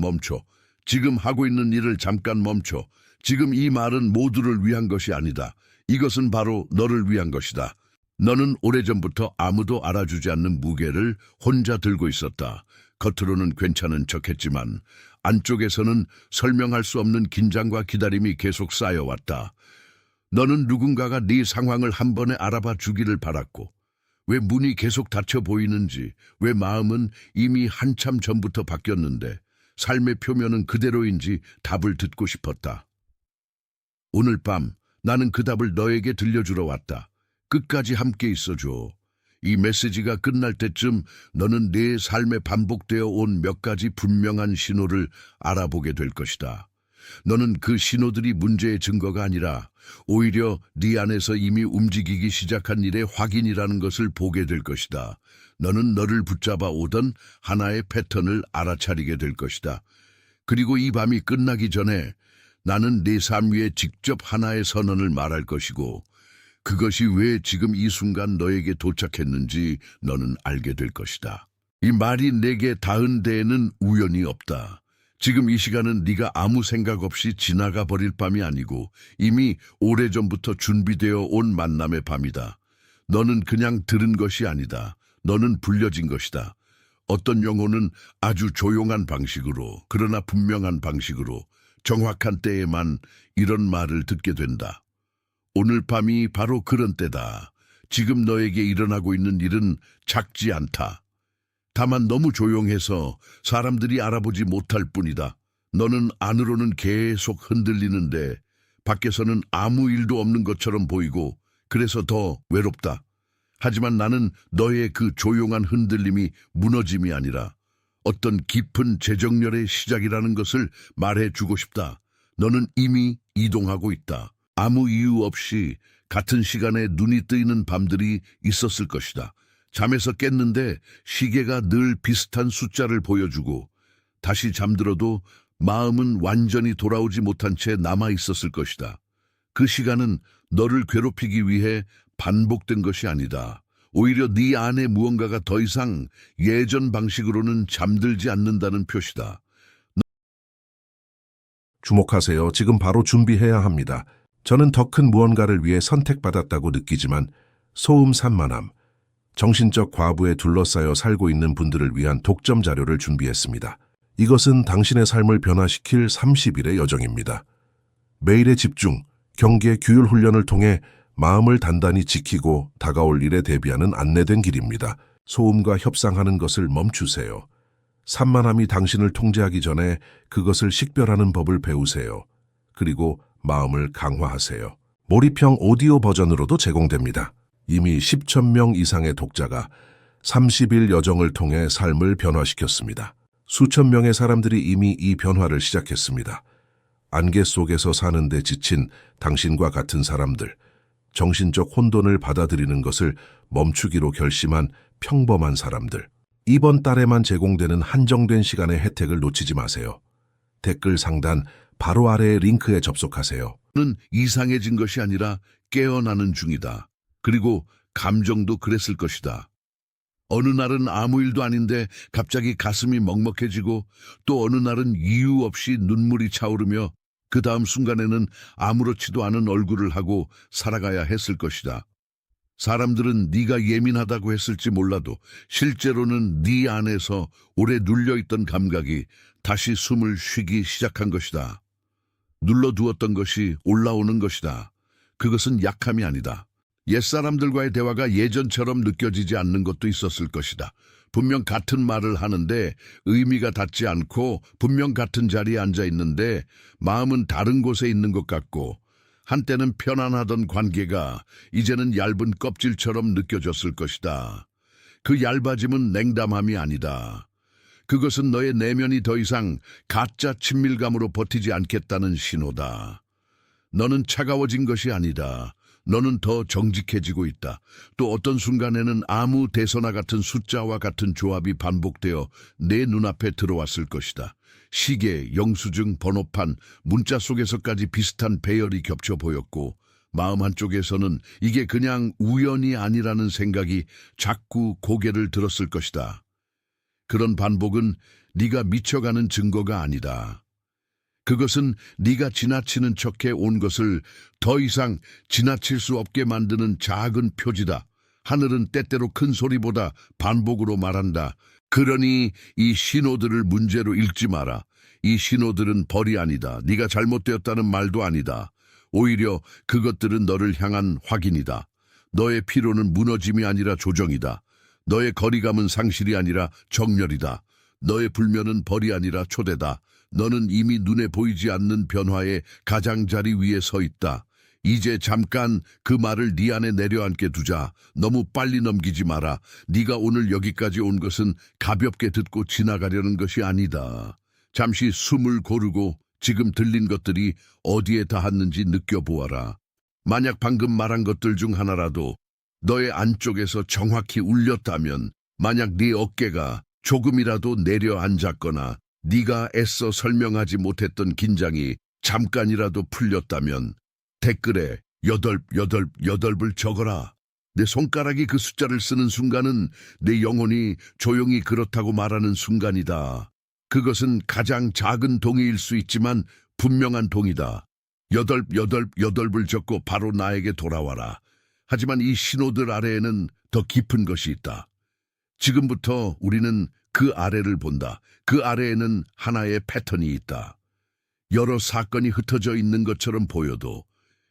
멈춰. 지금 하고 있는 일을 잠깐 멈춰. 지금 이 말은 모두를 위한 것이 아니다. 이것은 바로 너를 위한 것이다. 너는 오래전부터 아무도 알아주지 않는 무게를 혼자 들고 있었다. 겉으로는 괜찮은 척했지만 안쪽에서는 설명할 수 없는 긴장과 기다림이 계속 쌓여왔다. 너는 누군가가 네 상황을 한 번에 알아봐 주기를 바랐고, 왜 문이 계속 닫혀 보이는지, 왜 마음은 이미 한참 전부터 바뀌었는데 삶의 표면은 그대로인지 답을 듣고 싶었다. 오늘 밤 나는 그 답을 너에게 들려주러 왔다. 끝까지 함께 있어줘. 이 메시지가 끝날 때쯤 너는 네 삶에 반복되어 온 몇 가지 분명한 신호를 알아보게 될 것이다. 너는 그 신호들이 문제의 증거가 아니라 오히려 네 안에서 이미 움직이기 시작한 일의 확인이라는 것을 보게 될 것이다. 너는 너를 붙잡아 오던 하나의 패턴을 알아차리게 될 것이다. 그리고 이 밤이 끝나기 전에 나는 네 삶 위에 직접 하나의 선언을 말할 것이고, 그것이 왜 지금 이 순간 너에게 도착했는지 너는 알게 될 것이다. 이 말이 내게 닿은 데에는 우연이 없다. 지금 이 시간은 네가 아무 생각 없이 지나가 버릴 밤이 아니고 이미 오래전부터 준비되어 온 만남의 밤이다. 너는 그냥 들은 것이 아니다. 너는 불려진 것이다. 어떤 영혼은 아주 조용한 방식으로, 그러나 분명한 방식으로 정확한 때에만 이런 말을 듣게 된다. 오늘 밤이 바로 그런 때다. 지금 너에게 일어나고 있는 일은 작지 않다. 다만 너무 조용해서 사람들이 알아보지 못할 뿐이다. 너는 안으로는 계속 흔들리는데 밖에서는 아무 일도 없는 것처럼 보이고 그래서 더 외롭다. 하지만 나는 너의 그 조용한 흔들림이 무너짐이 아니라 어떤 깊은 재정렬의 시작이라는 것을 말해주고 싶다. 너는 이미 이동하고 있다. 아무 이유 없이 같은 시간에 눈이 뜨이는 밤들이 있었을 것이다. 잠에서 깼는데 시계가 늘 비슷한 숫자를 보여주고 다시 잠들어도 마음은 완전히 돌아오지 못한 채 남아 있었을 것이다. 그 시간은 너를 괴롭히기 위해 반복된 것이 아니다. 오히려 네 안에 무언가가 더 이상 예전 방식으로는 잠들지 않는다는 표시다. 주목하세요. 지금 바로 준비해야 합니다. 저는 더 큰 무언가를 위해 선택받았다고 느끼지만 소음 산만함, 정신적 과부에 둘러싸여 살고 있는 분들을 위한 독점 자료를 준비했습니다. 이것은 당신의 삶을 변화시킬 30일의 여정입니다. 매일의 집중, 경계, 규율 훈련을 통해 마음을 단단히 지키고 다가올 일에 대비하는 안내된 길입니다. 소음과 협상하는 것을 멈추세요. 산만함이 당신을 통제하기 전에 그것을 식별하는 법을 배우세요. 그리고 마음을 강화하세요. 몰입형 오디오 버전으로도 제공됩니다. 이미 10,000명 이상의 독자가 30일 여정을 통해 삶을 변화시켰습니다. 수천 명의 사람들이 이미 이 변화를 시작했습니다. 안개 속에서 사는데 지친 당신과 같은 사람들, 정신적 혼돈을 받아들이는 것을 멈추기로 결심한 평범한 사람들. 이번 달에만 제공되는 한정된 시간의 혜택을 놓치지 마세요. 댓글 상단 바로 아래의 링크에 접속하세요. 너는 이상해진 것이 아니라 깨어나는 중이다. 그리고 감정도 그랬을 것이다. 어느 날은 아무 일도 아닌데 갑자기 가슴이 먹먹해지고 또 어느 날은 이유 없이 눈물이 차오르며 그 다음 순간에는 아무렇지도 않은 얼굴을 하고 살아가야 했을 것이다. 사람들은 네가 예민하다고 했을지 몰라도 실제로는 네 안에서 오래 눌려있던 감각이 다시 숨을 쉬기 시작한 것이다. 눌러두었던 것이 올라오는 것이다. 그것은 약함이 아니다. 옛사람들과의 대화가 예전처럼 느껴지지 않는 것도 있었을 것이다. 분명 같은 말을 하는데 의미가 닿지 않고 분명 같은 자리에 앉아 있는데 마음은 다른 곳에 있는 것 같고 한때는 편안하던 관계가 이제는 얇은 껍질처럼 느껴졌을 것이다. 그 얇아짐은 냉담함이 아니다. 그것은 너의 내면이 더 이상 가짜 친밀감으로 버티지 않겠다는 신호다. 너는 차가워진 것이 아니다. 너는 더 정직해지고 있다. 또 어떤 순간에는 아무 대서나 같은 숫자와 같은 조합이 반복되어 내 눈앞에 들어왔을 것이다. 시계, 영수증, 번호판, 문자 속에서까지 비슷한 배열이 겹쳐 보였고 마음 한쪽에서는 이게 그냥 우연이 아니라는 생각이 자꾸 고개를 들었을 것이다. 그런 반복은 네가 미쳐가는 증거가 아니다. 그것은 네가 지나치는 척해 온 것을 더 이상 지나칠 수 없게 만드는 작은 표지다. 하늘은 때때로 큰 소리보다 반복으로 말한다. 그러니 이 신호들을 문제로 읽지 마라. 이 신호들은 벌이 아니다. 네가 잘못되었다는 말도 아니다. 오히려 그것들은 너를 향한 확인이다. 너의 피로는 무너짐이 아니라 조정이다. 너의 거리감은 상실이 아니라 정렬이다. 너의 불면은 벌이 아니라 초대다. 너는 이미 눈에 보이지 않는 변화의 가장자리 위에 서 있다. 이제 잠깐 그 말을 네 안에 내려앉게 두자. 너무 빨리 넘기지 마라. 네가 오늘 여기까지 온 것은 가볍게 듣고 지나가려는 것이 아니다. 잠시 숨을 고르고 지금 들린 것들이 어디에 닿았는지 느껴보아라. 만약 방금 말한 것들 중 하나라도 너의 안쪽에서 정확히 울렸다면, 만약 네 어깨가 조금이라도 내려앉았거나 네가 애써 설명하지 못했던 긴장이 잠깐이라도 풀렸다면 댓글에 여덟을 적어라. 내 손가락이 그 숫자를 쓰는 순간은 내 영혼이 조용히 그렇다고 말하는 순간이다. 그것은 가장 작은 동의일 수 있지만 분명한 동의다. 여덟을 적고 바로 나에게 돌아와라. 하지만 이 신호들 아래에는 더 깊은 것이 있다. 지금부터 우리는 그 아래를 본다. 그 아래에는 하나의 패턴이 있다. 여러 사건이 흩어져 있는 것처럼 보여도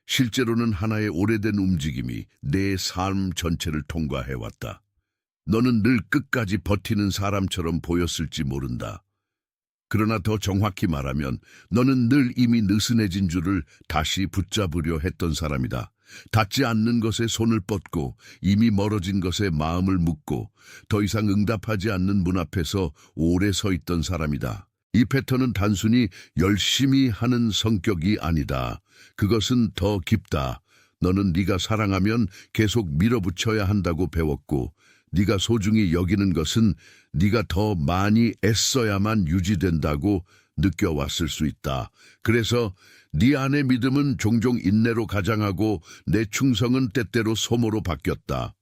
실제로는 하나의 오래된 움직임이 내 삶 전체를 통과해왔다. 너는 늘 끝까지 버티는 사람처럼 보였을지 모른다. 그러나 더 정확히 말하면 너는 늘 이미 느슨해진 줄을 다시 붙잡으려 했던 사람이다. 닿지 않는 것에 손을 뻗고 이미 멀어진 것에 마음을 묻고 더 이상 응답하지 않는 문 앞에서 오래 서 있던 사람이다. 이 패턴은 단순히 열심히 하는 성격이 아니다. 그것은 더 깊다. 너는 네가 사랑하면 계속 밀어붙여야 한다고 배웠고, 네가 소중히 여기는 것은 네가 더 많이 애써야만 유지된다고 느껴왔을 수 있다. 그래서 네 안의 믿음은 종종 인내로 가장하고 내 충성은 때때로 소모로 바뀌었다.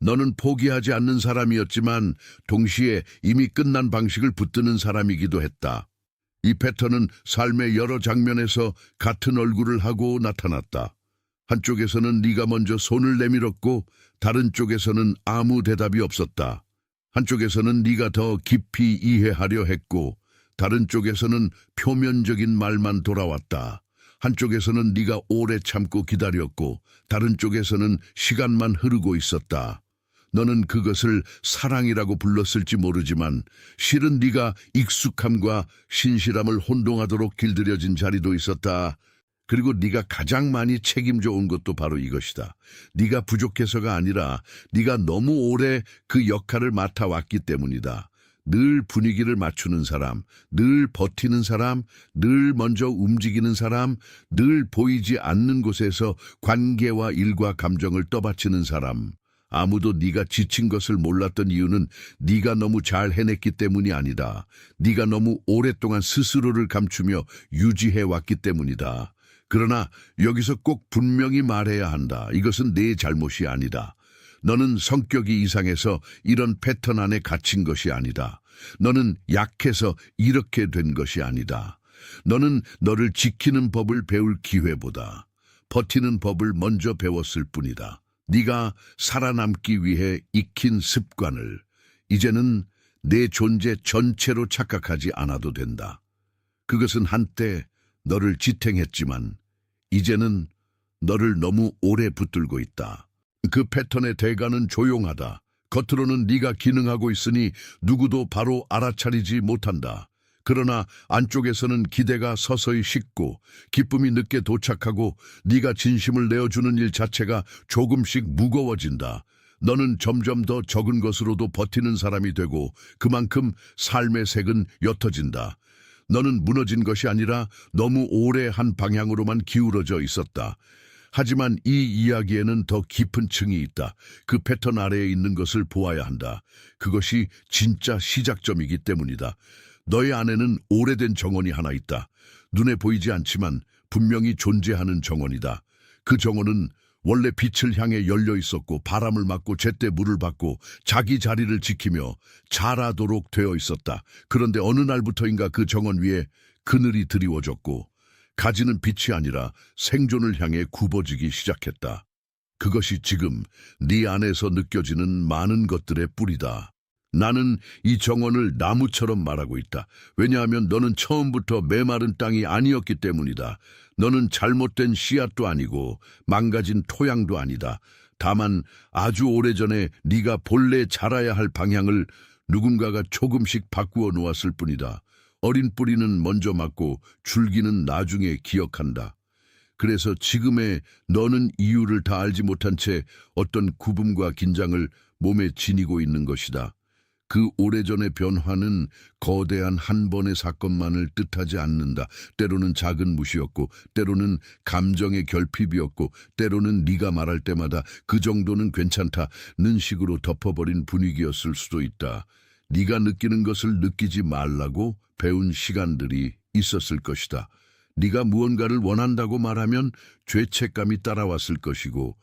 너는 포기하지 않는 사람이었지만 동시에 이미 끝난 방식을 붙드는 사람이기도 했다. 이 패턴은 삶의 여러 장면에서 같은 얼굴을 하고 나타났다. 한쪽에서는 네가 먼저 손을 내밀었고 다른 쪽에서는 아무 대답이 없었다. 한쪽에서는 네가 더 깊이 이해하려 했고 다른 쪽에서는 표면적인 말만 돌아왔다. 한쪽에서는 네가 오래 참고 기다렸고 다른 쪽에서는 시간만 흐르고 있었다. 너는 그것을 사랑이라고 불렀을지 모르지만 실은 네가 익숙함과 신실함을 혼동하도록 길들여진 자리도 있었다. 그리고 네가 가장 많이 책임져 온 것도 바로 이것이다. 네가 부족해서가 아니라 네가 너무 오래 그 역할을 맡아왔기 때문이다. 늘 분위기를 맞추는 사람, 늘 버티는 사람, 늘 먼저 움직이는 사람, 늘 보이지 않는 곳에서 관계와 일과 감정을 떠받치는 사람. 아무도 네가 지친 것을 몰랐던 이유는 네가 너무 잘 해냈기 때문이 아니다. 네가 너무 오랫동안 스스로를 감추며 유지해왔기 때문이다. 그러나 여기서 꼭 분명히 말해야 한다. 이것은 내 잘못이 아니다. 너는 성격이 이상해서 이런 패턴 안에 갇힌 것이 아니다. 너는 약해서 이렇게 된 것이 아니다. 너는 너를 지키는 법을 배울 기회보다 버티는 법을 먼저 배웠을 뿐이다. 네가 살아남기 위해 익힌 습관을 이제는 내 존재 전체로 착각하지 않아도 된다. 그것은 한때 너를 지탱했지만 이제는 너를 너무 오래 붙들고 있다. 그 패턴의 대가는 조용하다. 겉으로는 네가 기능하고 있으니 누구도 바로 알아차리지 못한다. 그러나 안쪽에서는 기대가 서서히 식고 기쁨이 늦게 도착하고 네가 진심을 내어주는 일 자체가 조금씩 무거워진다. 너는 점점 더 적은 것으로도 버티는 사람이 되고 그만큼 삶의 색은 옅어진다. 너는 무너진 것이 아니라 너무 오래 한 방향으로만 기울어져 있었다. 하지만 이 이야기에는 더 깊은 층이 있다. 그 패턴 아래에 있는 것을 보아야 한다. 그것이 진짜 시작점이기 때문이다. 너의 안에는 오래된 정원이 하나 있다. 눈에 보이지 않지만 분명히 존재하는 정원이다. 그 정원은 원래 빛을 향해 열려 있었고 바람을 맞고 제때 물을 받고 자기 자리를 지키며 자라도록 되어 있었다. 그런데 어느 날부터인가 그 정원 위에 그늘이 드리워졌고 가지는 빛이 아니라 생존을 향해 굽어지기 시작했다. 그것이 지금 네 안에서 느껴지는 많은 것들의 뿌리다. 나는 이 정원을 나무처럼 말하고 있다. 왜냐하면 너는 처음부터 메마른 땅이 아니었기 때문이다. 너는 잘못된 씨앗도 아니고 망가진 토양도 아니다. 다만 아주 오래전에 네가 본래 자라야 할 방향을 누군가가 조금씩 바꾸어 놓았을 뿐이다. 어린 뿌리는 먼저 맞고 줄기는 나중에 기억한다. 그래서 지금의 너는 이유를 다 알지 못한 채 어떤 구분과 긴장을 몸에 지니고 있는 것이다. 그 오래전의 변화는 거대한 한 번의 사건만을 뜻하지 않는다. 때로는 작은 무시였고 때로는 감정의 결핍이었고 때로는 네가 말할 때마다 그 정도는 괜찮다는 식으로 덮어버린 분위기였을 수도 있다. 네가 느끼는 것을 느끼지 말라고 배운 시간들이 있었을 것이다. 네가 무언가를 원한다고 말하면 죄책감이 따라왔을 것이고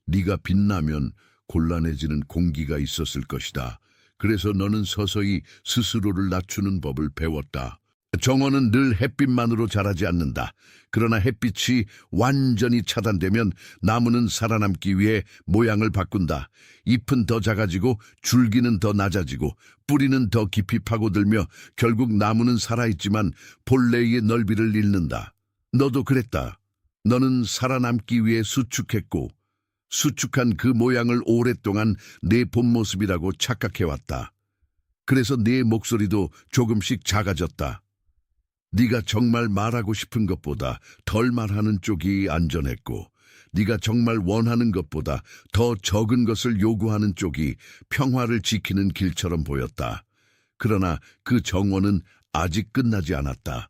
네가 빛나면 곤란해지는 공기가 있었을 것이다. 그래서 너는 서서히 스스로를 낮추는 법을 배웠다. 정원은 늘 햇빛만으로 자라지 않는다. 그러나 햇빛이 완전히 차단되면 나무는 살아남기 위해 모양을 바꾼다. 잎은 더 작아지고 줄기는 더 낮아지고 뿌리는 더 깊이 파고들며 결국 나무는 살아있지만 본래의 넓이를 잃는다. 너도 그랬다. 너는 살아남기 위해 수축했고 수축한 그 모양을 오랫동안 내 본 모습이라고 착각해왔다. 그래서 네 목소리도 조금씩 작아졌다. 네가 정말 말하고 싶은 것보다 덜 말하는 쪽이 안전했고 네가 정말 원하는 것보다 더 적은 것을 요구하는 쪽이 평화를 지키는 길처럼 보였다. 그러나 그 정원은 아직 끝나지 않았다.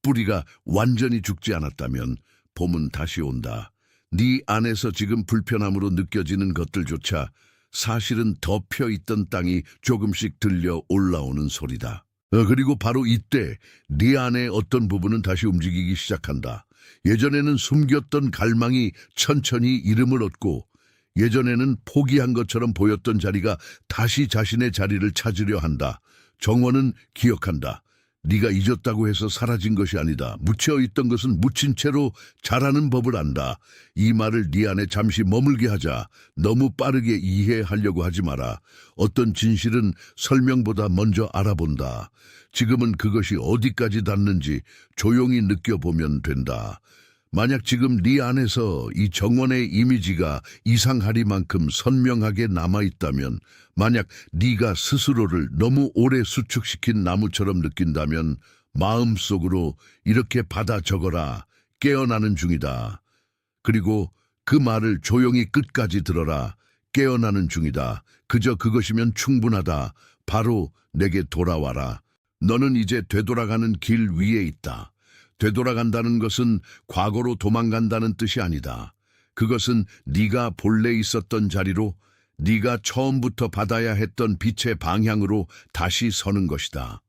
뿌리가 완전히 죽지 않았다면 봄은 다시 온다. 네 안에서 지금 불편함으로 느껴지는 것들조차 사실은 덮여있던 땅이 조금씩 들려 올라오는 소리다. 그리고 바로 이때 네 안의 어떤 부분은 다시 움직이기 시작한다. 예전에는 숨겼던 갈망이 천천히 이름을 얻고 예전에는 포기한 것처럼 보였던 자리가 다시 자신의 자리를 찾으려 한다. 정원은 기억한다. 네가 잊었다고 해서 사라진 것이 아니다. 묻혀있던 것은 묻힌 채로 자라는 법을 안다. 이 말을 네 안에 잠시 머물게 하자. 너무 빠르게 이해하려고 하지 마라. 어떤 진실은 설명보다 먼저 알아본다. 지금은 그것이 어디까지 닿는지 조용히 느껴보면 된다. 만약 지금 네 안에서 이 정원의 이미지가 이상하리만큼 선명하게 남아있다면, 만약 네가 스스로를 너무 오래 수축시킨 나무처럼 느낀다면 마음속으로 이렇게 받아 적어라. 깨어나는 중이다. 그리고 그 말을 조용히 끝까지 들어라. 깨어나는 중이다. 그저 그것이면 충분하다. 바로 내게 돌아와라. 너는 이제 되돌아가는 길 위에 있다. 되돌아간다는 것은 과거로 도망간다는 뜻이 아니다. 그것은 네가 본래 있었던 자리로, 네가 처음부터 받아야 했던 빛의 방향으로 다시 서는 것이다.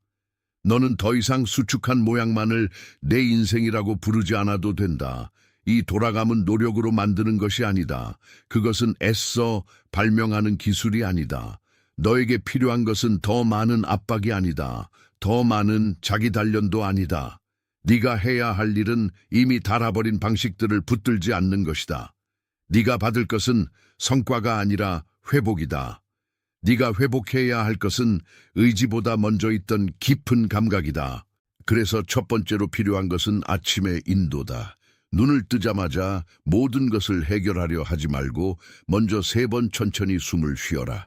너는 더 이상 수축한 모양만을 내 인생이라고 부르지 않아도 된다. 이 돌아감은 노력으로 만드는 것이 아니다. 그것은 애써 발명하는 기술이 아니다. 너에게 필요한 것은 더 많은 압박이 아니다. 더 많은 자기 단련도 아니다. 네가 해야 할 일은 이미 달아버린 방식들을 붙들지 않는 것이다. 네가 받을 것은 성과가 아니라 회복이다. 네가 회복해야 할 것은 의지보다 먼저 있던 깊은 감각이다. 그래서 첫 번째로 필요한 것은 아침의 인도다. 눈을 뜨자마자 모든 것을 해결하려 하지 말고 먼저 3번 천천히 숨을 쉬어라.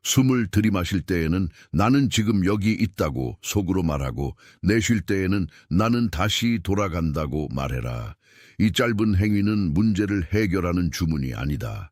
숨을 들이마실 때에는 나는 지금 여기 있다고 속으로 말하고, 내쉴 때에는 나는 다시 돌아간다고 말해라. 이 짧은 행위는 문제를 해결하는 주문이 아니다.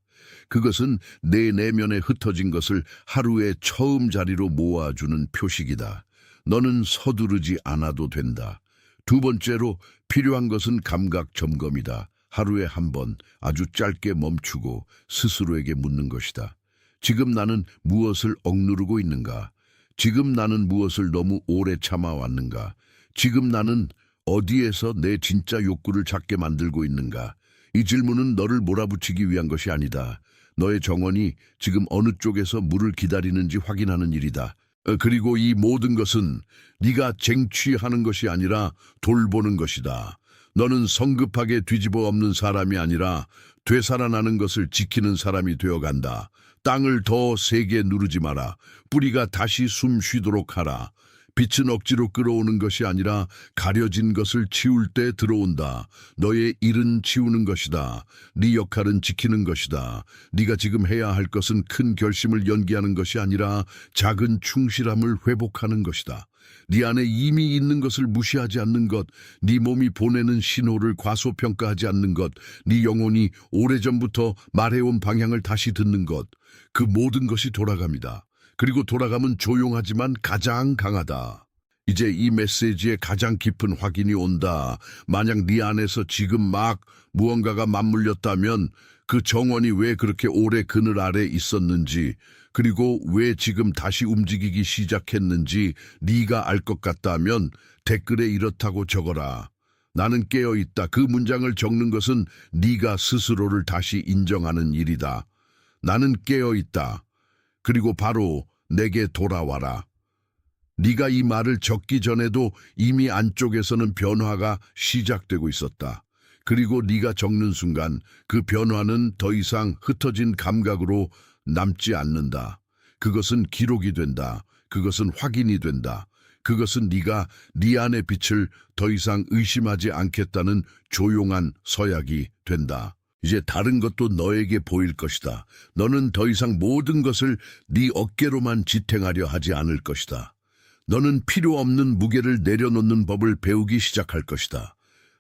그것은 내 내면에 흩어진 것을 하루의 처음 자리로 모아주는 표식이다. 너는 서두르지 않아도 된다. 두 번째로 필요한 것은 감각 점검이다. 하루에 한 번 아주 짧게 멈추고 스스로에게 묻는 것이다. 지금 나는 무엇을 억누르고 있는가? 지금 나는 무엇을 너무 오래 참아왔는가? 지금 나는 어디에서 내 진짜 욕구를 찾게 만들고 있는가? 이 질문은 너를 몰아붙이기 위한 것이 아니다. 너의 정원이 지금 어느 쪽에서 물을 기다리는지 확인하는 일이다. 그리고 이 모든 것은 네가 쟁취하는 것이 아니라 돌보는 것이다. 너는 성급하게 뒤집어 엎는 사람이 아니라 되살아나는 것을 지키는 사람이 되어간다. 땅을 더 세게 누르지 마라. 뿌리가 다시 숨 쉬도록 하라. 빛은 억지로 끌어오는 것이 아니라 가려진 것을 치울 때 들어온다. 너의 일은 치우는 것이다. 네 역할은 지키는 것이다. 네가 지금 해야 할 것은 큰 결심을 연기하는 것이 아니라 작은 충실함을 회복하는 것이다. 네 안에 이미 있는 것을 무시하지 않는 것, 네 몸이 보내는 신호를 과소평가하지 않는 것, 네 영혼이 오래전부터 말해온 방향을 다시 듣는 것, 그 모든 것이 돌아갑니다. 그리고 돌아가면 조용하지만 가장 강하다. 이제 이 메시지에 가장 깊은 확인이 온다. 만약 네 안에서 지금 막 무언가가 맞물렸다면 그 정원이 왜 그렇게 오래 그늘 아래 있었는지, 그리고 왜 지금 다시 움직이기 시작했는지 네가 알 것 같다면 댓글에 이렇다고 적어라. 나는 깨어있다. 그 문장을 적는 것은 네가 스스로를 다시 인정하는 일이다. 나는 깨어있다. 그리고 바로 내게 돌아와라. 네가 이 말을 적기 전에도 이미 안쪽에서는 변화가 시작되고 있었다. 그리고 네가 적는 순간 그 변화는 더 이상 흩어진 감각으로 남지 않는다. 그것은 기록이 된다. 그것은 확인이 된다. 그것은 네가 네 안의 빛을 더 이상 의심하지 않겠다는 조용한 서약이 된다. 이제 다른 것도 너에게 보일 것이다. 너는 더 이상 모든 것을 네 어깨로만 지탱하려 하지 않을 것이다. 너는 필요 없는 무게를 내려놓는 법을 배우기 시작할 것이다.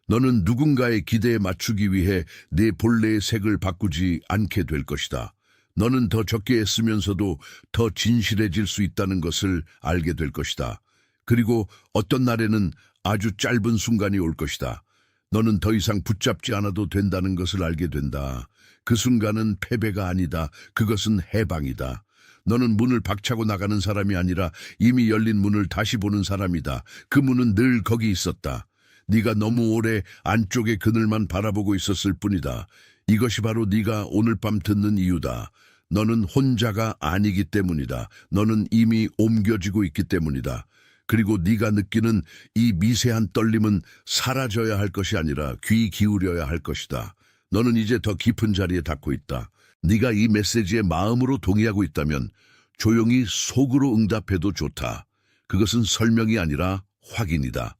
너는 누군가의 기대에 맞추기 위해 내 본래의 색을 바꾸지 않게 될 것이다. 너는 더 적게 애쓰면서도 더 진실해질 수 있다는 것을 알게 될 것이다. 그리고 어떤 날에는 아주 짧은 순간이 올 것이다. 너는 더 이상 붙잡지 않아도 된다는 것을 알게 된다. 그 순간은 패배가 아니다. 그것은 해방이다. 너는 문을 박차고 나가는 사람이 아니라 이미 열린 문을 다시 보는 사람이다. 그 문은 늘 거기 있었다. 네가 너무 오래 안쪽의 그늘만 바라보고 있었을 뿐이다. 이것이 바로 네가 오늘 밤 듣는 이유다. 너는 혼자가 아니기 때문이다. 너는 이미 옮겨지고 있기 때문이다. 그리고 네가 느끼는 이 미세한 떨림은 사라져야 할 것이 아니라 귀 기울여야 할 것이다. 너는 이제 더 깊은 자리에 닿고 있다. 네가 이 메시지에 마음으로 동의하고 있다면 조용히 속으로 응답해도 좋다. 그것은 설명이 아니라 확인이다.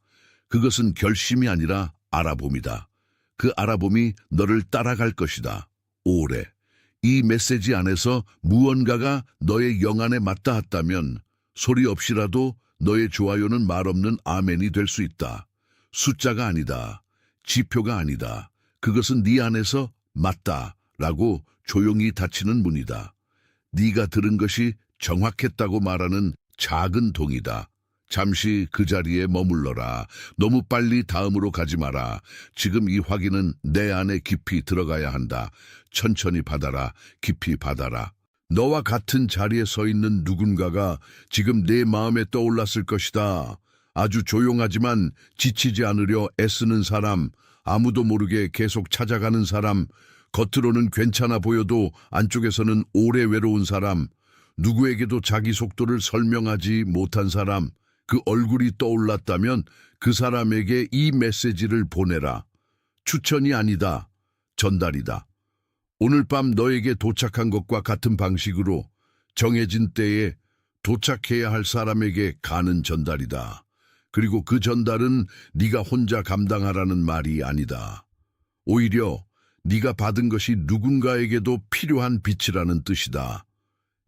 그것은 결심이 아니라 알아봄이다. 그 알아봄이 너를 따라갈 것이다. 오래. 이 메시지 안에서 무언가가 너의 영안에 맞닿았다면 소리 없이라도 너의 좋아요는 말없는 아멘이 될 수 있다. 숫자가 아니다. 지표가 아니다. 그것은 네 안에서 맞다라고 조용히 닫히는 문이다. 네가 들은 것이 정확했다고 말하는 작은 동이다. 잠시 그 자리에 머물러라. 너무 빨리 다음으로 가지 마라. 지금 이 확인은 내 안에 깊이 들어가야 한다. 천천히 받아라. 깊이 받아라. 너와 같은 자리에 서 있는 누군가가 지금 내 마음에 떠올랐을 것이다. 아주 조용하지만 지치지 않으려 애쓰는 사람, 아무도 모르게 계속 찾아가는 사람, 겉으로는 괜찮아 보여도 안쪽에서는 오래 외로운 사람, 누구에게도 자기 속도를 설명하지 못한 사람, 그 얼굴이 떠올랐다면 그 사람에게 이 메시지를 보내라. 추천이 아니다. 전달이다. 오늘 밤 너에게 도착한 것과 같은 방식으로 정해진 때에 도착해야 할 사람에게 가는 전달이다. 그리고 그 전달은 네가 혼자 감당하라는 말이 아니다. 오히려 네가 받은 것이 누군가에게도 필요한 빛이라는 뜻이다.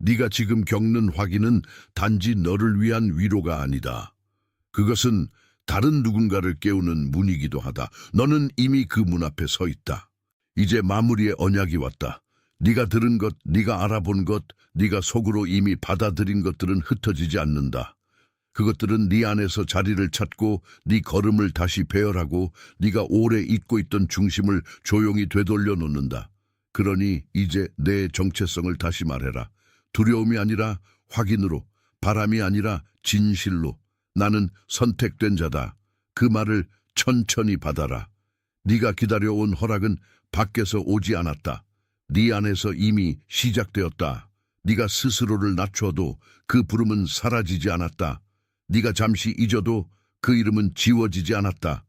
네가 지금 겪는 확인은 단지 너를 위한 위로가 아니다. 그것은 다른 누군가를 깨우는 문이기도 하다. 너는 이미 그 문 앞에 서 있다. 이제 마무리의 언약이 왔다. 네가 들은 것, 네가 알아본 것, 네가 속으로 이미 받아들인 것들은 흩어지지 않는다. 그것들은 네 안에서 자리를 찾고 네 걸음을 다시 배열하고 네가 오래 잊고 있던 중심을 조용히 되돌려 놓는다. 그러니 이제 내 정체성을 다시 말해라. 두려움이 아니라 확인으로, 바람이 아니라 진실로. 나는 선택된 자다. 그 말을 천천히 받아라. 네가 기다려온 허락은 밖에서 오지 않았다. 네 안에서 이미 시작되었다. 네가 스스로를 낮춰도 그 부름은 사라지지 않았다. 네가 잠시 잊어도 그 이름은 지워지지 않았다.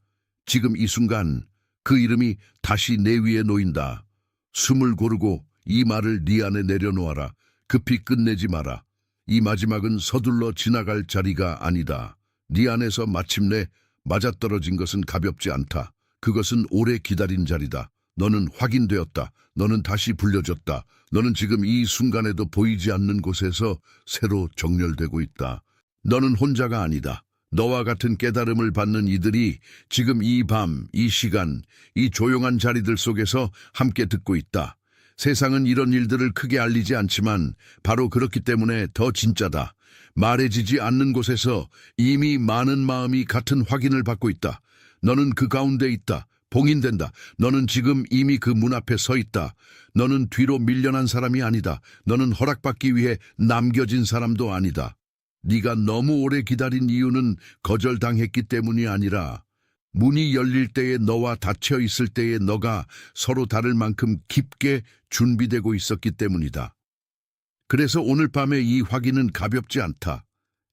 지금 이 순간 그 이름이 다시 내 위에 놓인다. 숨을 고르고 이 말을 네 안에 내려놓아라. 급히 끝내지 마라. 이 마지막은 서둘러 지나갈 자리가 아니다. 네 안에서 마침내 맞아떨어진 것은 가볍지 않다. 그것은 오래 기다린 자리다. 너는 확인되었다. 너는 다시 불려졌다. 너는 지금 이 순간에도 보이지 않는 곳에서 새로 정렬되고 있다. 너는 혼자가 아니다. 너와 같은 깨달음을 받는 이들이 지금 이 밤, 이 시간, 이 조용한 자리들 속에서 함께 듣고 있다. 세상은 이런 일들을 크게 알리지 않지만 바로 그렇기 때문에 더 진짜다. 말해지지 않는 곳에서 이미 많은 마음이 같은 확인을 받고 있다. 너는 그 가운데 있다. 봉인된다. 너는 지금 이미 그 문 앞에 서 있다. 너는 뒤로 밀려난 사람이 아니다. 너는 허락받기 위해 남겨진 사람도 아니다. 네가 너무 오래 기다린 이유는 거절당했기 때문이 아니라 문이 열릴 때에 너와 닫혀 있을 때에 너가 서로 다를 만큼 깊게 준비되고 있었기 때문이다. 그래서 오늘 밤의 이 확인은 가볍지 않다.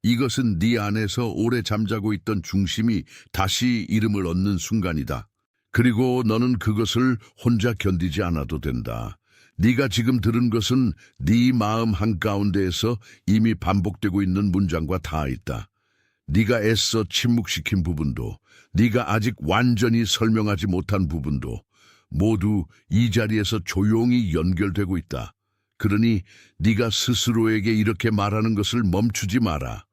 이것은 네 안에서 오래 잠자고 있던 중심이 다시 이름을 얻는 순간이다. 그리고 너는 그것을 혼자 견디지 않아도 된다. 네가 지금 들은 것은 네 마음 한가운데에서 이미 반복되고 있는 문장과 닿아 있다. 네가 애써 침묵시킨 부분도, 네가 아직 완전히 설명하지 못한 부분도 모두 이 자리에서 조용히 연결되고 있다. 그러니 네가 스스로에게 이렇게 말하는 것을 멈추지 마라.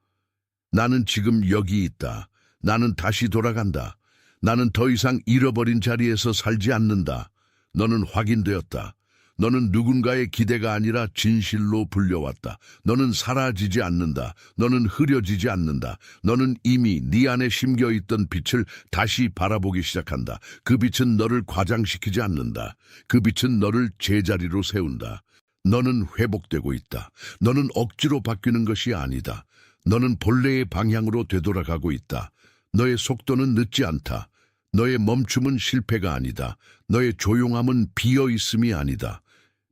나는 지금 여기 있다. 나는 다시 돌아간다. 나는 더 이상 잃어버린 자리에서 살지 않는다. 너는 확인되었다. 너는 누군가의 기대가 아니라 진실로 불려왔다. 너는 사라지지 않는다. 너는 흐려지지 않는다. 너는 이미 네 안에 심겨있던 빛을 다시 바라보기 시작한다. 그 빛은 너를 과장시키지 않는다. 그 빛은 너를 제자리로 세운다. 너는 회복되고 있다. 너는 억지로 바뀌는 것이 아니다. 너는 본래의 방향으로 되돌아가고 있다. 너의 속도는 늦지 않다. 너의 멈춤은 실패가 아니다. 너의 조용함은 비어있음이 아니다.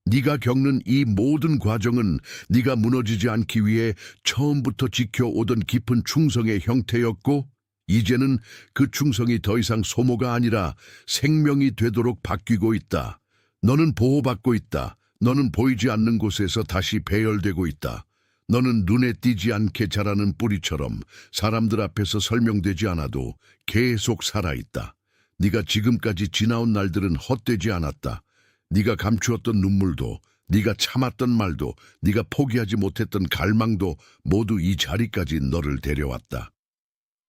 네가 겪는 이 모든 과정은 네가 무너지지 않기 위해 처음부터 지켜오던 깊은 충성의 형태였고 이제는 그 충성이 더 이상 소모가 아니라 생명이 되도록 바뀌고 있다. 너는 보호받고 있다. 너는 보이지 않는 곳에서 다시 배열되고 있다. 너는 눈에 띄지 않게 자라는 뿌리처럼 사람들 앞에서 설명되지 않아도 계속 살아있다. 네가 지금까지 지나온 날들은 헛되지 않았다. 네가 감추었던 눈물도, 네가 참았던 말도, 네가 포기하지 못했던 갈망도 모두 이 자리까지 너를 데려왔다.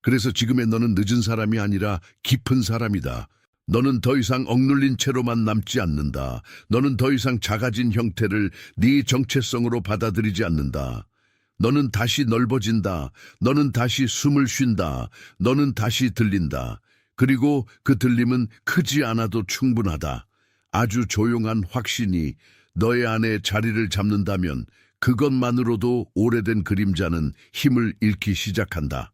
그래서 지금의 너는 늦은 사람이 아니라 깊은 사람이다. 너는 더 이상 억눌린 채로만 남지 않는다. 너는 더 이상 작아진 형태를 네 정체성으로 받아들이지 않는다. 너는 다시 넓어진다. 너는 다시 숨을 쉰다. 너는 다시 들린다. 그리고 그 들림은 크지 않아도 충분하다. 아주 조용한 확신이 너의 안에 자리를 잡는다면 그것만으로도 오래된 그림자는 힘을 잃기 시작한다.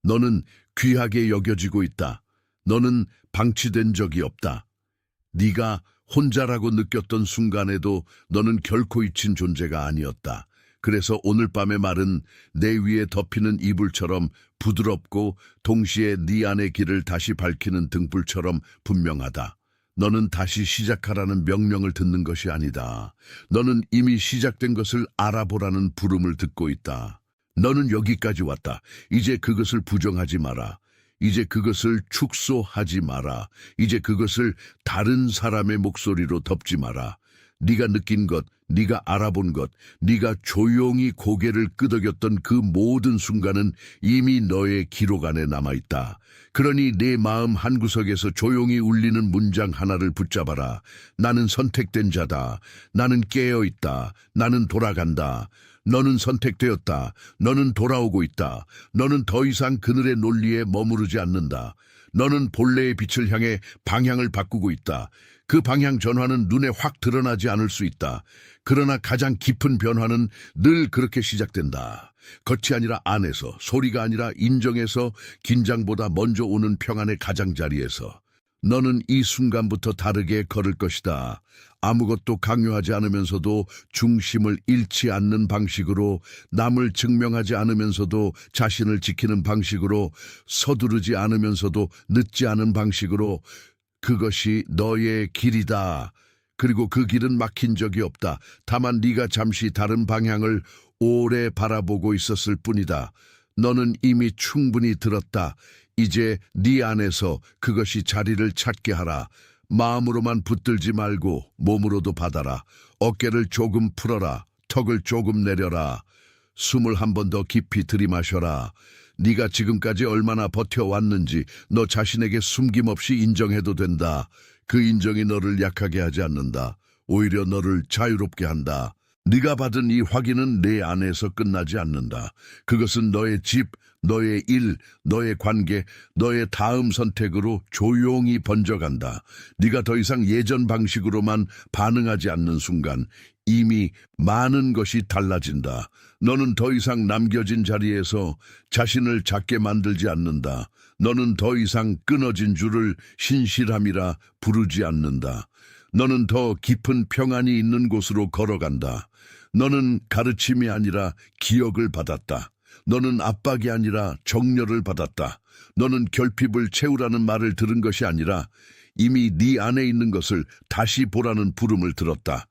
너는 귀하게 여겨지고 있다. 너는 방치된 적이 없다. 네가 혼자라고 느꼈던 순간에도 너는 결코 잊힌 존재가 아니었다. 그래서 오늘 밤의 말은 내 위에 덮이는 이불처럼 부드럽고 동시에 네 안의 길을 다시 밝히는 등불처럼 분명하다. 너는 다시 시작하라는 명령을 듣는 것이 아니다. 너는 이미 시작된 것을 알아보라는 부름을 듣고 있다. 너는 여기까지 왔다. 이제 그것을 부정하지 마라. 이제 그것을 축소하지 마라. 이제 그것을 다른 사람의 목소리로 덮지 마라. 네가 느낀 것, 네가 알아본 것, 네가 조용히 고개를 끄덕였던 그 모든 순간은 이미 너의 기록 안에 남아있다. 그러니 내 마음 한구석에서 조용히 울리는 문장 하나를 붙잡아라. 나는 선택된 자다. 나는 깨어있다. 나는 돌아간다. 너는 선택되었다. 너는 돌아오고 있다. 너는 더 이상 그늘의 논리에 머무르지 않는다. 너는 본래의 빛을 향해 방향을 바꾸고 있다. 그 방향 전환은 눈에 확 드러나지 않을 수 있다. 그러나 가장 깊은 변화는 늘 그렇게 시작된다. 겉이 아니라 안에서, 소리가 아니라 인정에서, 긴장보다 먼저 오는 평안의 가장자리에서. 너는 이 순간부터 다르게 걸을 것이다. 아무것도 강요하지 않으면서도 중심을 잃지 않는 방식으로, 남을 증명하지 않으면서도 자신을 지키는 방식으로, 서두르지 않으면서도 늦지 않은 방식으로. 그것이 너의 길이다. 그리고 그 길은 막힌 적이 없다. 다만 네가 잠시 다른 방향을 오래 바라보고 있었을 뿐이다. 너는 이미 충분히 들었다. 이제 네 안에서 그것이 자리를 찾게 하라. 마음으로만 붙들지 말고 몸으로도 받아라. 어깨를 조금 풀어라. 턱을 조금 내려라. 숨을 한 번 더 깊이 들이마셔라. 네가 지금까지 얼마나 버텨왔는지 너 자신에게 숨김없이 인정해도 된다. 그 인정이 너를 약하게 하지 않는다. 오히려 너를 자유롭게 한다. 네가 받은 이 확인은 내 안에서 끝나지 않는다. 그것은 너의 집, 너의 일, 너의 관계, 너의 다음 선택으로 조용히 번져간다. 네가 더 이상 예전 방식으로만 반응하지 않는 순간 이미 많은 것이 달라진다. 너는 더 이상 남겨진 자리에서 자신을 작게 만들지 않는다. 너는 더 이상 끊어진 줄을 신실함이라 부르지 않는다. 너는 더 깊은 평안이 있는 곳으로 걸어간다. 너는 가르침이 아니라 기억을 받았다. 너는 압박이 아니라 정렬을 받았다. 너는 결핍을 채우라는 말을 들은 것이 아니라 이미 네 안에 있는 것을 다시 보라는 부름을 들었다.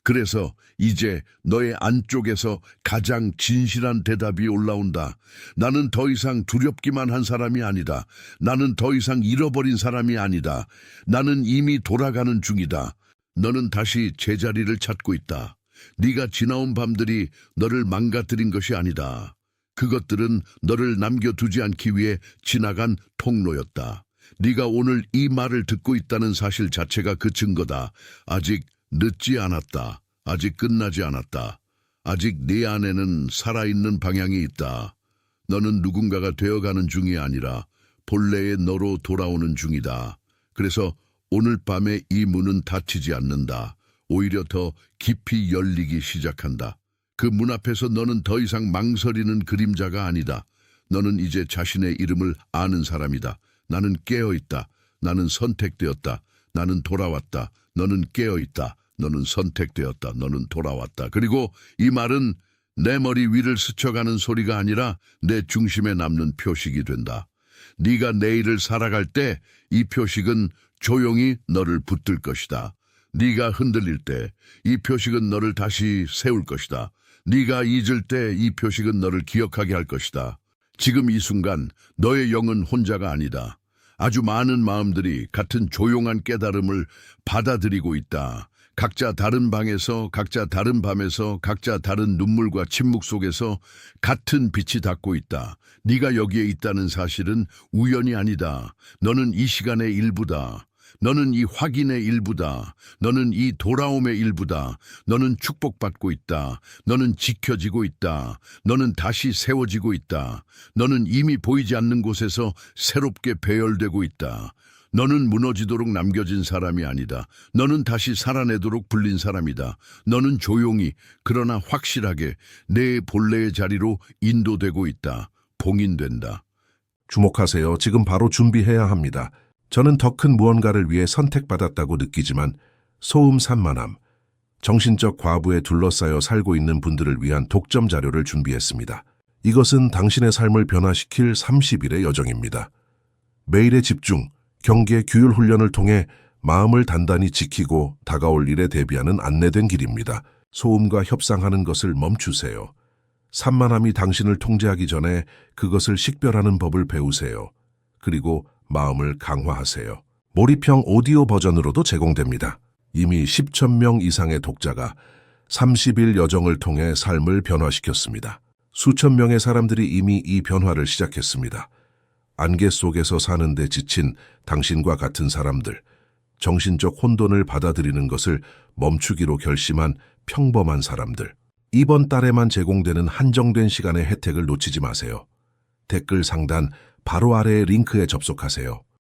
그래서 이제 너의 안쪽에서 가장 진실한 대답이 올라온다. 나는 더 이상 두렵기만 한 사람이 아니다. 나는 더 이상 잃어버린 사람이 아니다. 나는 이미 돌아가는 중이다. 너는 다시 제자리를 찾고 있다. 네가 지나온 밤들이 너를 망가뜨린 것이 아니다. 그것들은 너를 남겨두지 않기 위해 지나간 통로였다. 네가 오늘 이 말을 듣고 있다는 사실 자체가 그 증거다. 아직 늦지 않았다. 아직 끝나지 않았다. 아직 네 안에는 살아있는 방향이 있다. 너는 누군가가 되어가는 중이 아니라 본래의 너로 돌아오는 중이다. 그래서 오늘 밤에 이 문은 닫히지 않는다. 오히려 더 깊이 열리기 시작한다. 그 문 앞에서 너는 더 이상 망설이는 그림자가 아니다. 너는 이제 자신의 이름을 아는 사람이다. 나는 깨어있다. 나는 선택되었다. 나는 돌아왔다. 너는 깨어있다. 너는 선택되었다. 너는 돌아왔다. 그리고 이 말은 내 머리 위를 스쳐가는 소리가 아니라 내 중심에 남는 표식이 된다. 네가 내일을 살아갈 때 이 표식은 조용히 너를 붙들 것이다. 네가 흔들릴 때 이 표식은 너를 다시 세울 것이다. 네가 잊을 때 이 표식은 너를 기억하게 할 것이다. 지금 이 순간 너의 영은 혼자가 아니다. 아주 많은 마음들이 같은 조용한 깨달음을 받아들이고 있다. 각자 다른 방에서, 각자 다른 밤에서, 각자 다른 눈물과 침묵 속에서 같은 빛이 닿고 있다. 네가 여기에 있다는 사실은 우연이 아니다. 너는 이 시간의 일부다. 너는 이 확인의 일부다. 너는 이 돌아옴의 일부다. 너는 축복받고 있다. 너는 지켜지고 있다. 너는 다시 세워지고 있다. 너는 이미 보이지 않는 곳에서 새롭게 배열되고 있다. 너는 무너지도록 남겨진 사람이 아니다. 너는 다시 살아내도록 불린 사람이다. 너는 조용히 그러나 확실하게 내 본래의 자리로 인도되고 있다. 봉인된다. 주목하세요. 지금 바로 준비해야 합니다. 저는 더 큰 무언가를 위해 선택받았다고 느끼지만 소음 산만함, 정신적 과부에 둘러싸여 살고 있는 분들을 위한 독점 자료를 준비했습니다. 이것은 당신의 삶을 변화시킬 30일의 여정입니다. 매일의 집중, 경계, 규율 훈련을 통해 마음을 단단히 지키고 다가올 일에 대비하는 안내된 길입니다. 소음과 협상하는 것을 멈추세요. 산만함이 당신을 통제하기 전에 그것을 식별하는 법을 배우세요. 그리고 마음을 강화하세요. 몰입형 오디오 버전으로도 제공됩니다. 이미 10,000명 이상의 독자가 30일 여정을 통해 삶을 변화시켰습니다. 수천 명의 사람들이 이미 이 변화를 시작했습니다. 안개 속에서 사는데 지친 당신과 같은 사람들, 정신적 혼돈을 받아들이는 것을 멈추기로 결심한 평범한 사람들. 이번 달에만 제공되는 한정된 시간의 혜택을 놓치지 마세요. 댓글 상단 바로 아래의 링크에 접속하세요.